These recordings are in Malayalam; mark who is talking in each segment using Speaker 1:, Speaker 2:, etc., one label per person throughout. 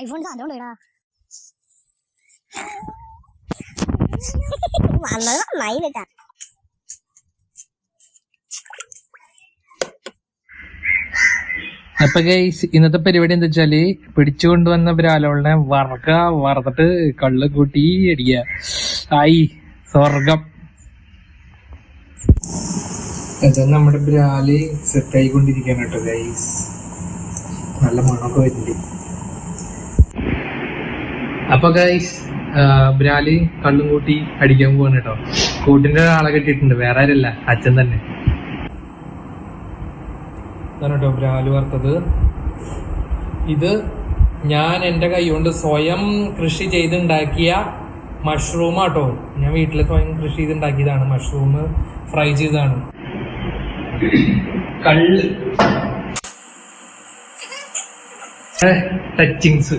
Speaker 1: ഐഫോൺ സാധനം വന്നത് നന്നായി കേട്ടാ.
Speaker 2: അപ്പൊ ഗൈസ് ഇന്നത്തെ പരിപാടി എന്താ വെച്ചാല് പിടിച്ചുകൊണ്ടുവന്ന ബ്രാലോളിനെ വറുത്തിട്ട് കള്ള് കൂട്ടി അടിക്കുക. ആയി സ്വർഗം. അതാ നമ്മുടെ ബ്രാല് സെറ്റ് ആയിക്കൊണ്ടിരിക്കുകയാണ് കേട്ടോ ഗൈസ്. നല്ല മണമൊക്കെ വരുന്നുണ്ട്. അപ്പൊ ഗൈസ് ബ്രാല് കള്ളും കൂട്ടി അടിക്കാൻ പോവാണ് കേട്ടോ. കൂട്ടിന്റെ ആളെ കെട്ടിയിട്ടുണ്ട്, വേറെ ആരല്ല, അച്ഛൻ തന്നെ. ഇതാണ് കേട്ടോ ബ്രാല് വറുത്തത്. ഇത് ഞാൻ എൻ്റെ കൈ കൊണ്ട് സ്വയം കൃഷി ചെയ്തുണ്ടാക്കിയ മഷ്റൂമാട്ടോ. ഞാൻ വീട്ടിൽ സ്വയം കൃഷി ചെയ്തുണ്ടാക്കിയതാണ്. മഷ്റൂം ഫ്രൈ ചെയ്തതാണ്. കള്ള് ടച്ചിങ്സ്.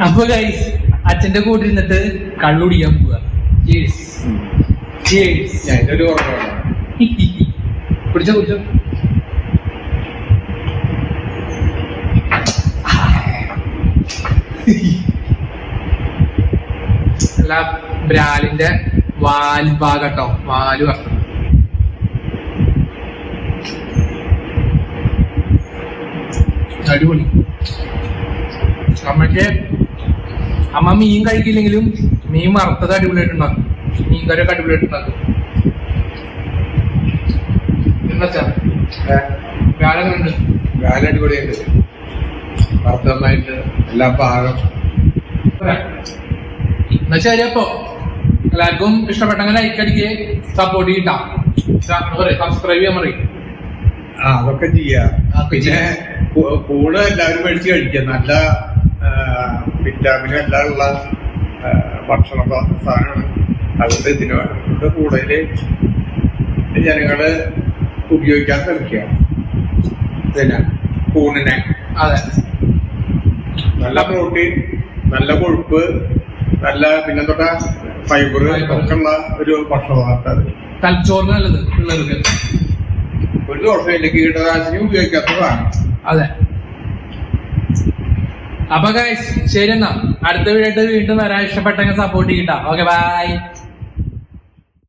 Speaker 2: അപ്പൊ ഗൈസ് അച്ഛന്റെ കൂടെ ഇരുന്നിട്ട് കള്ളുടിക്കാൻ പോവാ. കുടിച്ചോ കുടിച്ചോ. അല്ല ബ്രാലിന്റെ വാൽ ഭാഗട്ടോ, വാല് വറുത്തത്. അടിപൊളി. അമ്മ മീൻ കഴിക്കില്ലെങ്കിലും മീൻ വറുത്തത് അടിപൊളിയായിട്ടുണ്ടാക്കും. മീൻ കറിയൊക്കെ അടിപൊളിയായിട്ടുണ്ടാക്കും.
Speaker 3: അടിപൊളിയുണ്ട്. വറുത്ത നന്നായിട്ട് എല്ലാ പാകം.
Speaker 2: എന്നാ ശരി. അപ്പൊ എല്ലാവർക്കും ഇഷ്ടപ്പെട്ടെങ്കിൽ ലൈക്ക് അടിക്കുക, സപ്പോർട്ട് ചെയ്യട്ടാ, സബ്സ്ക്രൈബ് ചെയ്യാൻ പറയും.
Speaker 3: അതൊക്കെ ചെയ്യാം. പിന്നെ കൂടെ എല്ലാവരും മേടിച്ച് കഴിക്കാം. നല്ല വിറ്റാമിനും എല്ലാം ഉള്ള ഭക്ഷണ സാധനമാണ്. അതുകൊണ്ട് ഇതിനോട് കൂടുതൽ ജനങ്ങള് ഉപയോഗിക്കാൻ ശ്രമിക്കുക. പിന്നെ കൂണിനെ
Speaker 2: അതെ,
Speaker 3: നല്ല പ്രോട്ടീൻ, നല്ല കൊഴുപ്പ്, നല്ല പിന്നെ തൊട്ട ഫൈബർ ഒക്കെ ഉള്ള ഒരു ഭക്ഷണമാണ്. അത്
Speaker 2: തലച്ചോറിന് നല്ലത് പിള്ളേർക്ക്.
Speaker 3: ഒരു ദോഷമില്ല, കീടനാശിനി ഉപയോഗിക്കാത്തതാണ്.
Speaker 2: അതെ. അപ്പൊ ഗൈസ് ശരി, എന്നാ അടുത്ത വീഡിയോ വീണ്ടും വരാൻ. ഇഷ്ടപ്പെട്ടെങ്കിൽ സപ്പോർട്ട് ചെയ്യട്ടാ. Okay bye.